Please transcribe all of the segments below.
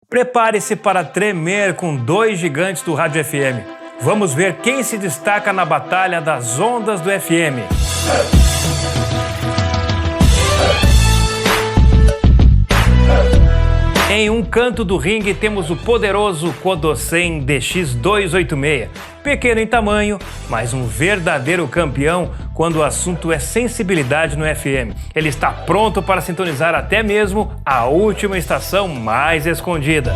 Prepare-se para tremer com dois gigantes do rádio FM. Vamos ver quem se destaca na batalha das ondas do FM. Em um canto do ringue temos o poderoso Kodosen DX286. Pequeno em tamanho, mas um verdadeiro campeão quando o assunto é sensibilidade no FM. Ele está pronto para sintonizar até mesmo a última estação mais escondida.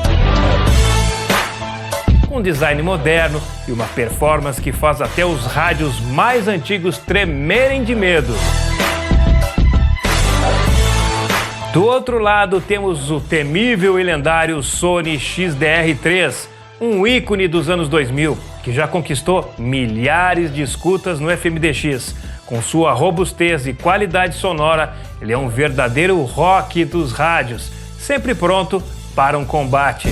Um design moderno e uma performance que faz até os rádios mais antigos tremerem de medo. Do outro lado temos o temível e lendário Sony XDR3, um ícone dos anos 2000, que já conquistou milhares de escutas no FMDX. Com sua robustez e qualidade sonora, ele é um verdadeiro rock dos rádios, sempre pronto para um combate.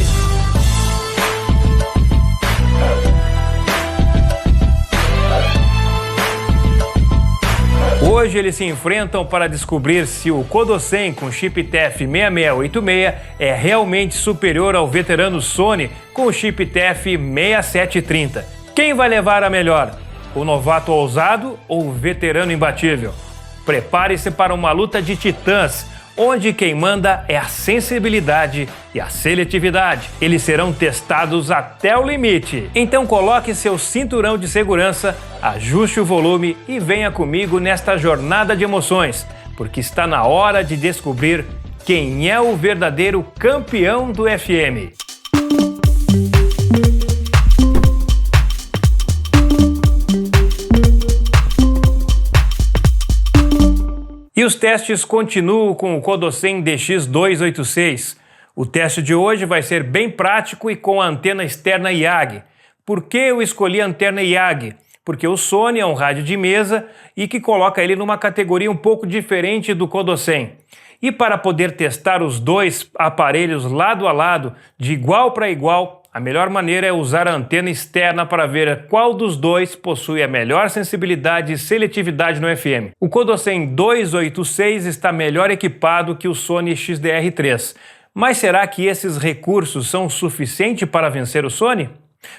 Hoje eles se enfrentam para descobrir se o Kodosen com chip TF 6686 é realmente superior ao veterano Sony com o chip TF 6730. Quem vai levar a melhor? O novato ousado ou o veterano imbatível? Prepare-se para uma luta de titãs, onde quem manda é a sensibilidade e a seletividade. Eles serão testados até o limite. Então coloque seu cinturão de segurança, ajuste o volume e venha comigo nesta jornada de emoções, porque está na hora de descobrir quem é o verdadeiro campeão do FM. E os testes continuam com o Kodosen DX286. O teste de hoje vai ser bem prático e com a antena externa YAG. Por que eu escolhi a antena YAG? Porque o Sony é um rádio de mesa e que coloca ele numa categoria um pouco diferente do Kodosen. E para poder testar os dois aparelhos lado a lado, de igual para igual, a melhor maneira é usar a antena externa para ver qual dos dois possui a melhor sensibilidade e seletividade no FM. O Kodosen 286 está melhor equipado que o Sony XDR3. Mas será que esses recursos são suficientes para vencer o Sony?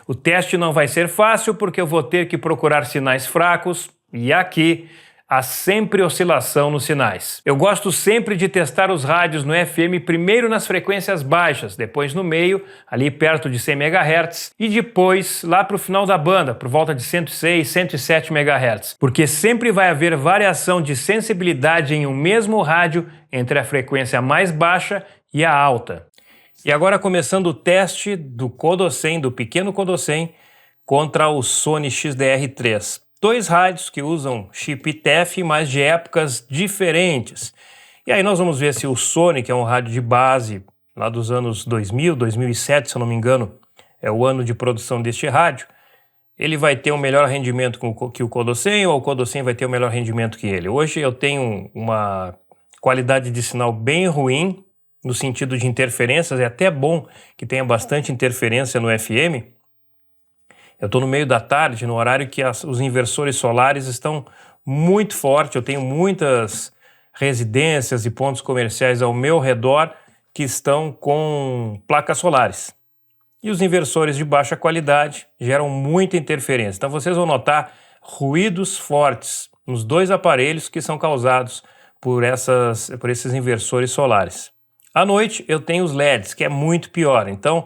O teste não vai ser fácil porque eu vou ter que procurar sinais fracos e aqui há sempre oscilação nos sinais. Eu gosto sempre de testar os rádios no FM primeiro nas frequências baixas, depois no meio, ali perto de 100 MHz, e depois lá para o final da banda, por volta de 106, 107 MHz, porque sempre vai haver variação de sensibilidade em um mesmo rádio entre a frequência mais baixa e a alta. E agora começando o teste do Kodosen, do pequeno Kodosen, contra o Sony XDR3. Dois rádios que usam chip TEF, mas de épocas diferentes. E aí nós vamos ver se o Sony, que é um rádio de base lá dos anos 2000, 2007, se eu não me engano, é o ano de produção deste rádio, ele vai ter um melhor rendimento que o Kodosen ou o Kodosen vai ter um melhor rendimento que ele. Hoje eu tenho uma qualidade de sinal bem ruim, no sentido de interferências, é até bom que tenha bastante interferência no FM. Eu estou no meio da tarde, no horário que os inversores solares estão muito fortes. Eu tenho muitas residências e pontos comerciais ao meu redor que estão com placas solares. E os inversores de baixa qualidade geram muita interferência. Então vocês vão notar ruídos fortes nos dois aparelhos que são causados por esses inversores solares. À noite eu tenho os LEDs, que é muito pior. Então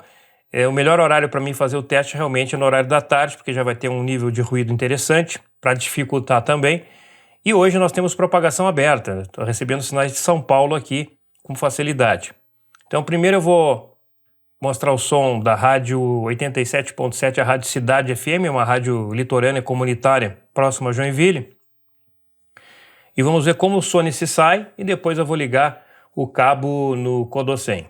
o melhor horário para mim fazer o teste realmente é no horário da tarde, porque já vai ter um nível de ruído interessante, para dificultar também. E hoje nós temos propagação aberta, estou recebendo sinais de São Paulo aqui com facilidade. Então primeiro eu vou mostrar o som da rádio 87.7, a Rádio Cidade FM, uma rádio litorânea comunitária próxima a Joinville. E vamos ver como o Sony se sai e depois eu vou ligar o cabo no Kodosen.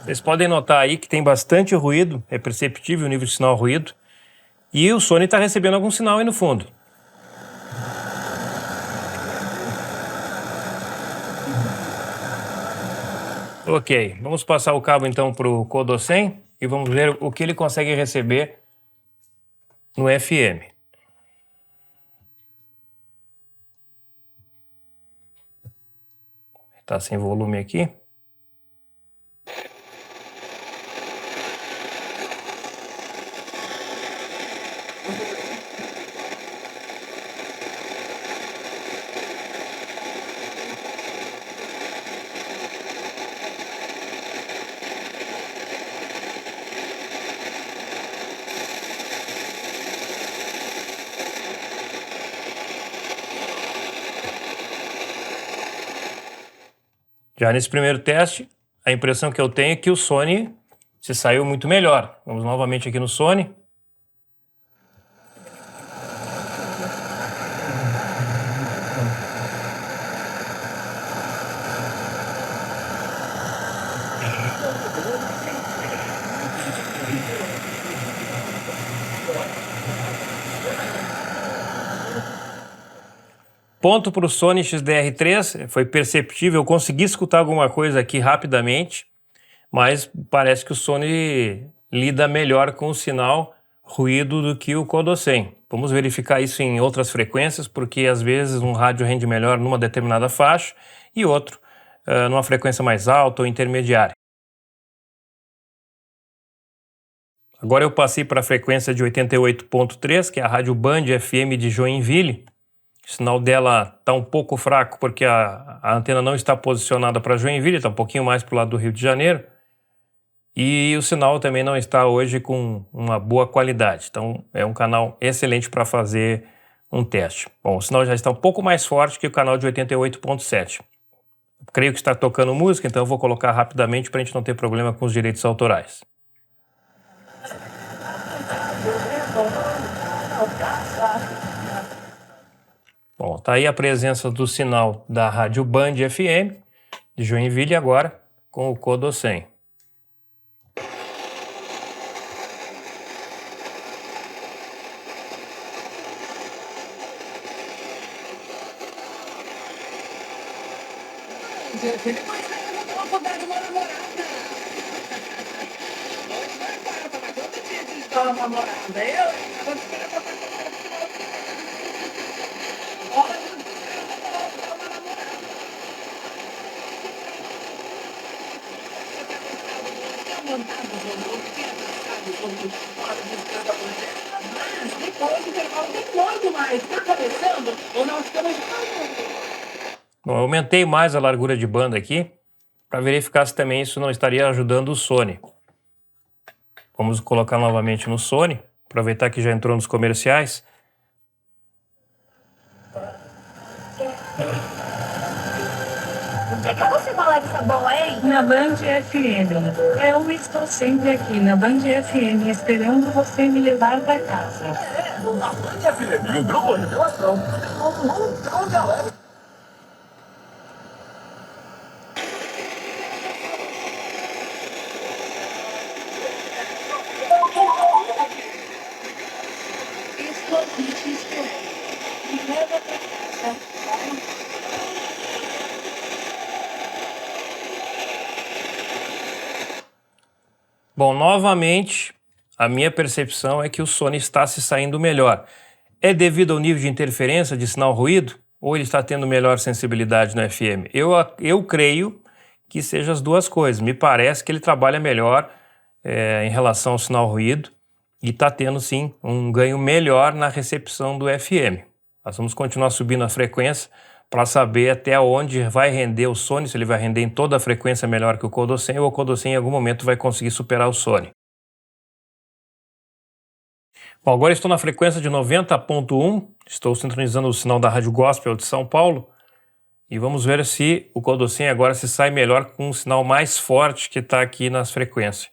Vocês podem notar aí que tem bastante ruído, é perceptível o nível de sinal ruído, e o Sony está recebendo algum sinal aí no fundo. Ok, vamos passar o cabo então para o Codocem e vamos ver o que ele consegue receber no FM. Está sem volume aqui. Já nesse primeiro teste, a impressão que eu tenho é que o Sony se saiu muito melhor. Vamos novamente aqui no Sony. Ponto para o Sony XDR3, foi perceptível, eu consegui escutar alguma coisa aqui rapidamente, mas parece que o Sony lida melhor com o sinal ruído do que o Codocem. Vamos verificar isso em outras frequências, porque às vezes um rádio rende melhor numa determinada faixa e outro numa frequência mais alta ou intermediária. Agora eu passei para a frequência de 88.3, que é a Rádio Band FM de Joinville. O sinal dela está um pouco fraco porque a antena não está posicionada para Joinville, está um pouquinho mais para o lado do Rio de Janeiro. E o sinal também não está hoje com uma boa qualidade. Então é um canal excelente para fazer um teste. Bom, o sinal já está um pouco mais forte que o canal de 88.7. Creio que está tocando música, então eu vou colocar rapidamente para a gente não ter problema com os direitos autorais. Bom, tá aí a presença do sinal da Rádio Band FM de Joinville agora com o Codocem. Bom, eu aumentei mais a largura de banda aqui para verificar se também isso não estaria ajudando o Sony. Vamos colocar novamente no Sony, aproveitar que já entrou nos comerciais. Você fala que tá bom, hein? Na Band FM. Eu estou sempre aqui na Band FM esperando você me levar pra casa. Na Band FM, o grupo Revelação. Galera. Me leva pra casa. Bom, novamente, a minha percepção é que o Sony está se saindo melhor. É devido ao nível de interferência de sinal ruído ou ele está tendo melhor sensibilidade no FM? Eu creio que seja as duas coisas. Me parece que ele trabalha melhor em relação ao sinal ruído e está tendo, sim, um ganho melhor na recepção do FM. Nós vamos continuar subindo a frequência para saber até onde vai render o Sony, se ele vai render em toda a frequência melhor que o Codocem ou o Codocem em algum momento vai conseguir superar o Sony. Bom, agora estou na frequência de 90.1, estou sintonizando o sinal da Rádio Gospel de São Paulo e vamos ver se o Codocem agora se sai melhor com um sinal mais forte que está aqui nas frequências.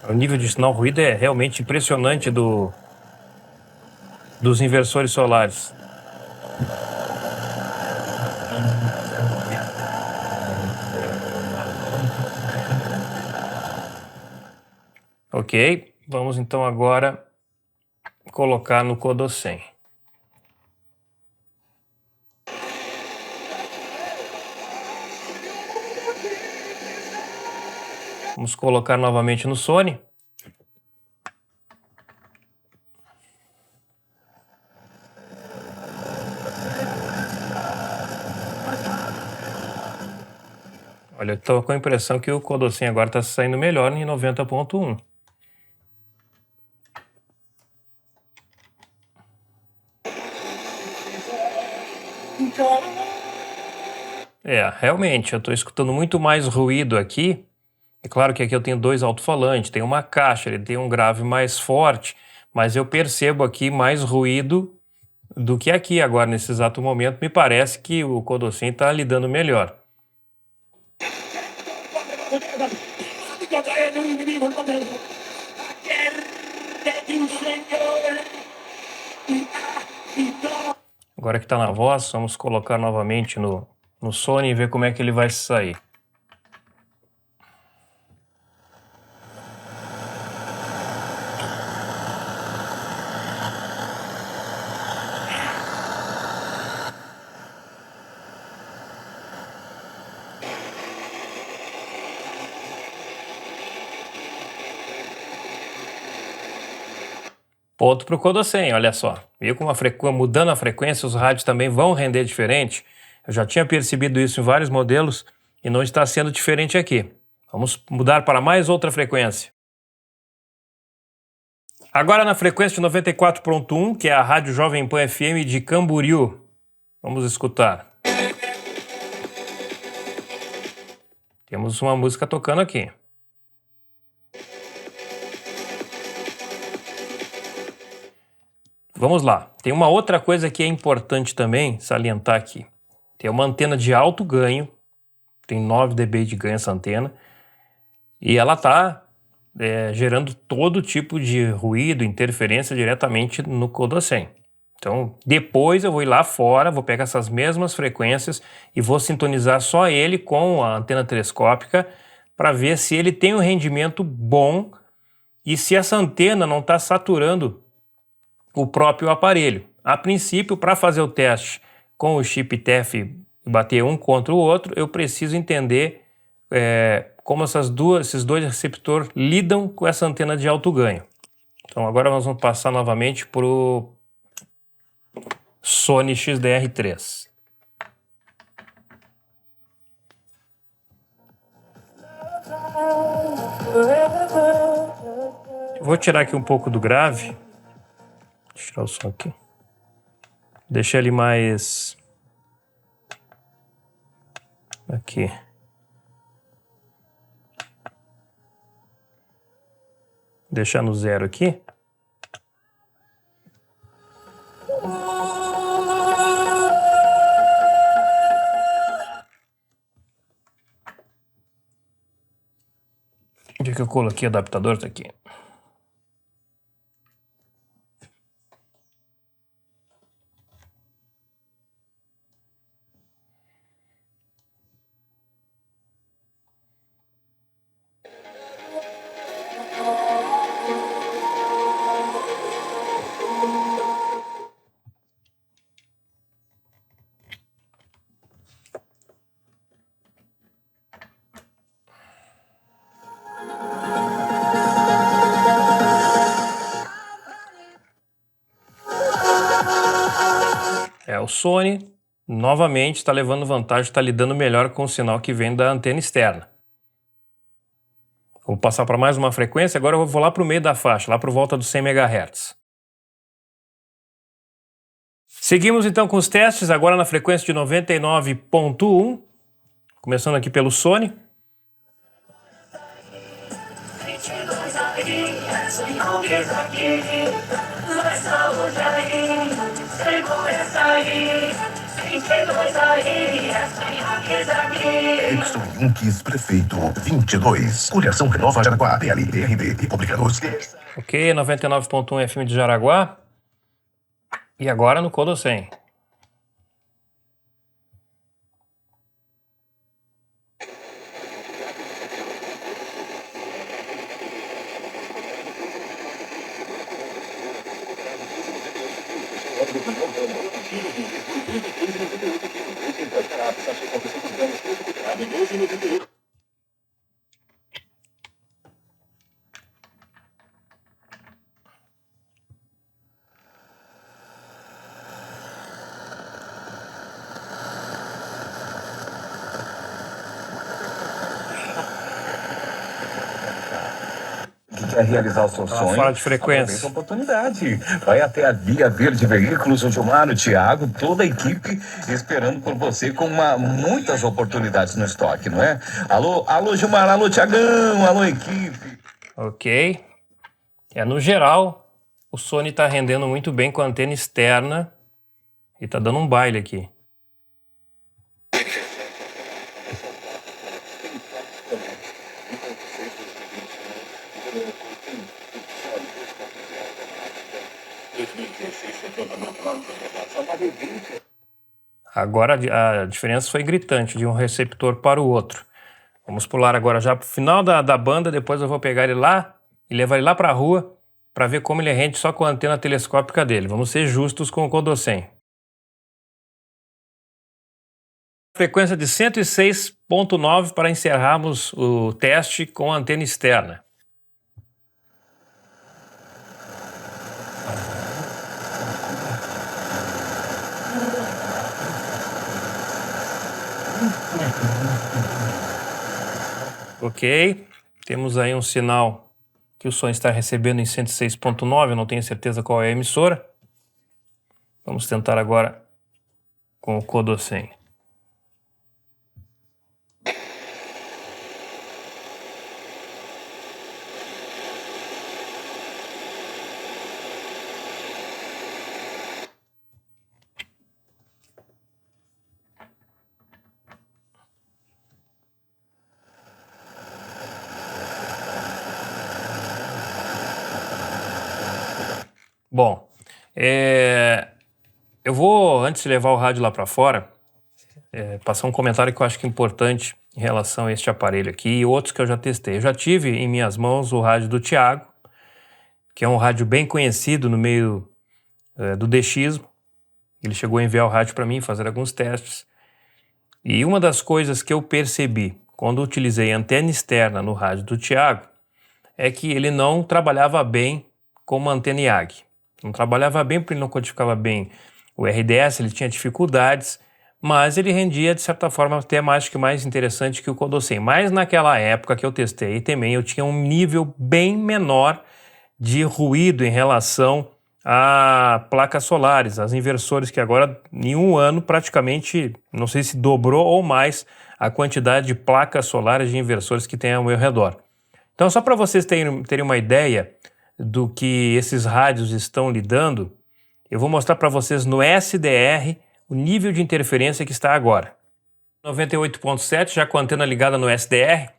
O nível de sinal ruído é realmente impressionante dos inversores solares. Ok, vamos então agora colocar no Codocem. Vamos colocar novamente no Sony. Olha, eu tô com a impressão que o Codocem agora está saindo melhor em 90.1. Realmente, eu estou escutando muito mais ruído aqui. É claro que aqui eu tenho dois alto-falantes, tem uma caixa, ele tem um grave mais forte, mas eu percebo aqui mais ruído do que aqui agora, nesse exato momento. Me parece que o Codocem está lidando melhor. Agora que está na voz, vamos colocar novamente no Sony e ver como é que ele vai sair. Ponto para o Codocem, olha só. Viu como mudando a frequência, os rádios também vão render diferente? Eu já tinha percebido isso em vários modelos e não está sendo diferente aqui. Vamos mudar para mais outra frequência. Agora na frequência de 94.1, que é a Rádio Jovem Pan FM de Camboriú. Vamos escutar. Temos uma música tocando aqui. Vamos lá. Tem uma outra coisa que é importante também salientar aqui. Tem uma antena de alto ganho, tem 9 dB de ganho essa antena, e ela está gerando todo tipo de ruído, interferência diretamente no Codocem. Então, depois eu vou ir lá fora, vou pegar essas mesmas frequências e vou sintonizar só ele com a antena telescópica para ver se ele tem um rendimento bom e se essa antena não está saturando o próprio aparelho. A princípio, para fazer o teste com o chip TEF e bater um contra o outro, eu preciso entender como esses dois receptores lidam com essa antena de alto ganho. Então agora nós vamos passar novamente para o Sony XDR3. Vou tirar aqui um pouco do grave. Deixa eu tirar o som aqui. Deixar ele mais... aqui. Deixar no 0 aqui. Onde é que eu coloquei o adaptador? Tá aqui. O Sony novamente está levando vantagem, está lidando melhor com o sinal que vem da antena externa. Vou passar para mais uma frequência, agora eu vou lá para o meio da faixa, lá por volta dos 100 MHz. Seguimos então com os testes, agora na frequência de 99.1, começando aqui pelo Sony. Edson Inques, prefeito 22. Coligação Renova Jaraguá, PL, PRB, Republicanos. Ok, 99.1 FM de Jaraguá. E agora no Codocem. quer realizar o seu sonho, fala de frequência. aproveita a oportunidade. Vai até a Via Verde Veículos, o Gilmar, o Thiago, toda a equipe esperando por você com muitas oportunidades no estoque, não é? Alô Gilmar, alô Thiagão, alô equipe. Ok. No geral, o Sony está rendendo muito bem com a antena externa e está dando um baile aqui. Agora a diferença foi gritante de um receptor para o outro. Vamos pular agora já para o final da banda, depois eu vou pegar ele lá e levar ele lá para a rua para ver como ele rende só com a antena telescópica dele. Vamos ser justos com o Kodo 100. Frequência de 106.9 para encerrarmos o teste com a antena externa. Ok, temos aí um sinal que o som está recebendo em 106.9, eu não tenho certeza qual é a emissora. Vamos tentar agora com o Kodo 100. Bom, eu vou, antes de levar o rádio lá para fora, passar um comentário que eu acho que é importante em relação a este aparelho aqui e outros que eu já testei. Eu já tive em minhas mãos o rádio do Thiago, que é um rádio bem conhecido no meio do DXismo. Ele chegou a enviar o rádio para mim, fazer alguns testes. E uma das coisas que eu percebi quando utilizei a antena externa no rádio do Thiago é que ele não trabalhava bem como antena IAG. Não trabalhava bem porque ele não codificava bem o RDS, ele tinha dificuldades, mas ele rendia de certa forma até mais interessante que o Kodo 100. Mas naquela época que eu testei também eu tinha um nível bem menor de ruído em relação a placas solares, as inversores, que agora em um ano praticamente, não sei se dobrou ou mais a quantidade de placas solares de inversores que tem ao meu redor. Então, só para vocês terem uma ideia do que esses rádios estão lidando, eu vou mostrar para vocês no SDR o nível de interferência que está agora. 98.7, já com a antena ligada no SDR.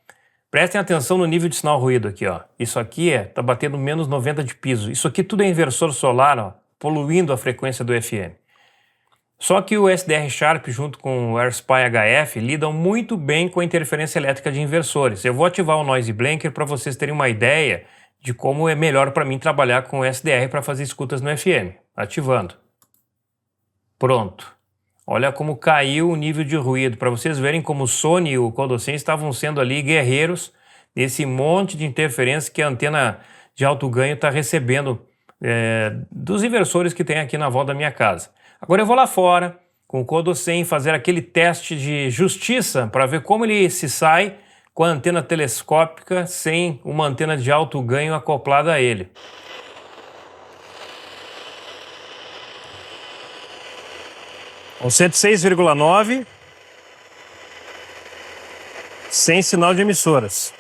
Prestem atenção no nível de sinal ruído aqui, ó. Isso aqui tá batendo menos 90 de piso. Isso aqui tudo é inversor solar, ó, poluindo a frequência do FM. Só que o SDR Sharp junto com o AirSpy HF lidam muito bem com a interferência elétrica de inversores. Eu vou ativar o Noise Blanker para vocês terem uma ideia de como é melhor para mim trabalhar com o SDR para fazer escutas no FM. Ativando. Pronto. Olha como caiu o nível de ruído, para vocês verem como o Sony e o Kodo 100 estavam sendo ali guerreiros nesse monte de interferência que a antena de alto ganho está recebendo dos inversores que tem aqui na volta da minha casa. Agora eu vou lá fora com o Kodo 100 fazer aquele teste de justiça para ver como ele se sai com a antena telescópica sem uma antena de alto ganho acoplada a ele. Com 106,9, sem sinal de emissoras.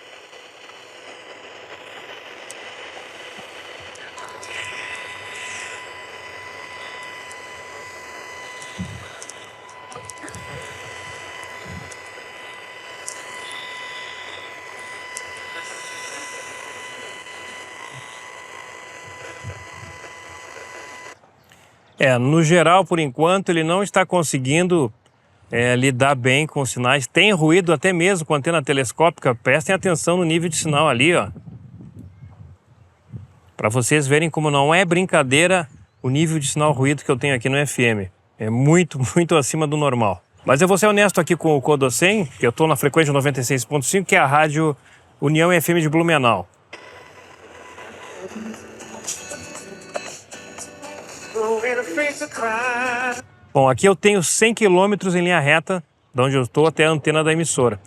No geral, por enquanto, ele não está conseguindo lidar bem com os sinais. Tem ruído até mesmo com a antena telescópica. Prestem atenção no nível de sinal ali, ó. Para vocês verem como não é brincadeira o nível de sinal ruído que eu tenho aqui no FM. É muito, muito acima do normal. Mas eu vou ser honesto aqui com o Kodo 100, que eu estou na frequência 96.5, que é a rádio União FM de Blumenau. Bom, aqui eu tenho 100 km em linha reta, de onde eu estou até a antena da emissora.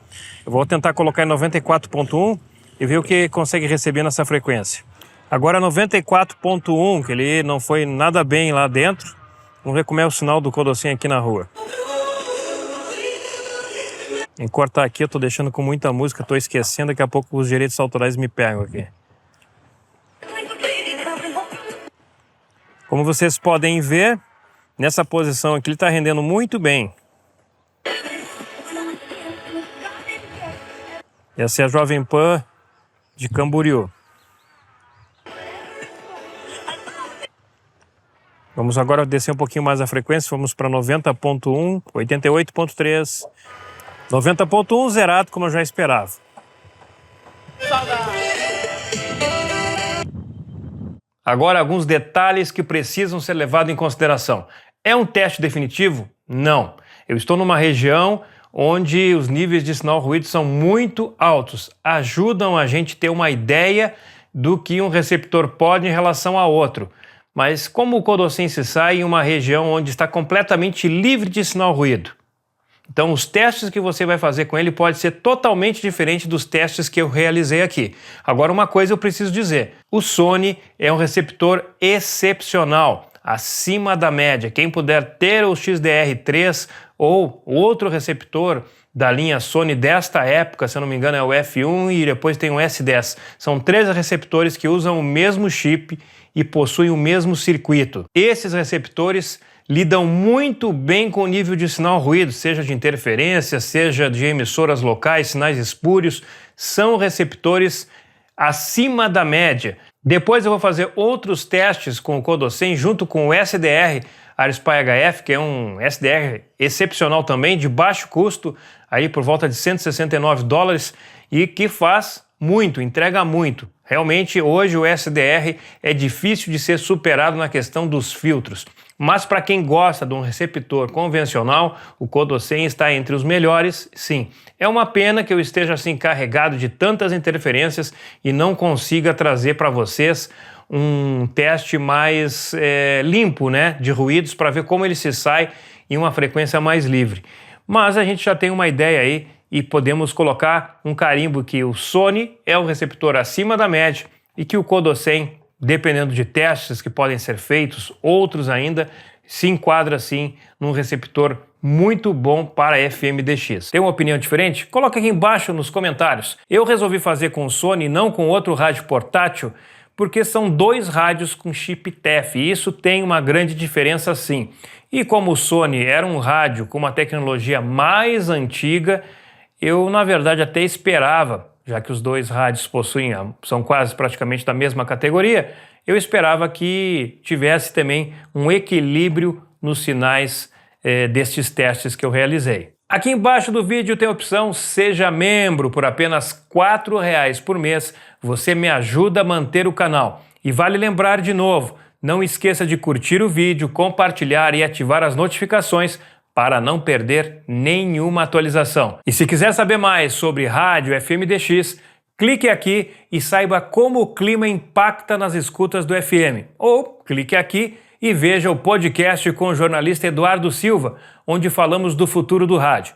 Eu vou tentar colocar em 94.1 e ver o que consegue receber nessa frequência. Agora 94.1, que ele não foi nada bem lá dentro. Vamos ver como é o sinal do Codocem aqui na rua. Em cortar aqui, eu tô deixando com muita música, tô esquecendo, daqui a pouco os direitos autorais me pegam aqui. Como vocês podem ver, nessa posição aqui ele está rendendo muito bem. Essa é a Jovem Pan de Camboriú. Vamos agora descer um pouquinho mais a frequência, vamos para 90.1, 88.3, 90.1 zerado como eu já esperava. Agora alguns detalhes que precisam ser levados em consideração. É um teste definitivo? Não. Eu estou numa região onde os níveis de sinal ruído são muito altos. Ajudam a gente a ter uma ideia do que um receptor pode em relação a outro. Mas como o Codocem se sai em uma região onde está completamente livre de sinal ruído? Então os testes que você vai fazer com ele pode ser totalmente diferente dos testes que eu realizei aqui. Agora uma coisa eu preciso dizer, o Sony é um receptor excepcional, acima da média. Quem puder ter o XDR3 ou outro receptor da linha Sony desta época, se eu não me engano é o F1 e depois tem o S10. São 3 receptores que usam o mesmo chip e possuem o mesmo circuito. Esses receptores lidam muito bem com o nível de sinal ruído, seja de interferência, seja de emissoras locais, sinais espúrios, são receptores acima da média. Depois eu vou fazer outros testes com o Codocem junto com o SDR Arispai HF, que é um SDR excepcional também, de baixo custo, aí por volta de $169 e que faz muito, entrega muito. Realmente hoje o SDR é difícil de ser superado na questão dos filtros. Mas para quem gosta de um receptor convencional, o Codocem está entre os melhores, sim. É uma pena que eu esteja assim carregado de tantas interferências e não consiga trazer para vocês um teste mais limpo, né, de ruídos para ver como ele se sai em uma frequência mais livre. Mas a gente já tem uma ideia aí e podemos colocar um carimbo que o Sony é um receptor acima da média e que o Codocem, dependendo de testes que podem ser feitos, outros ainda, se enquadra assim num receptor muito bom para FMDX. Tem uma opinião diferente? Coloca aqui embaixo nos comentários. Eu resolvi fazer com o Sony e não com outro rádio portátil porque são 2 rádios com chip TEF e isso tem uma grande diferença sim. E como o Sony era um rádio com uma tecnologia mais antiga, eu na verdade até esperava, já que os 2 rádios são quase praticamente da mesma categoria, eu esperava que tivesse também um equilíbrio nos sinais destes testes que eu realizei. Aqui embaixo do vídeo tem a opção Seja Membro. Por apenas R$4 por mês, você me ajuda a manter o canal. E vale lembrar de novo, não esqueça de curtir o vídeo, compartilhar e ativar as notificações para não perder nenhuma atualização. E se quiser saber mais sobre rádio FMDX, clique aqui e saiba como o clima impacta nas escutas do FM. Ou clique aqui e veja o podcast com o jornalista Eduardo Silva, onde falamos do futuro do rádio.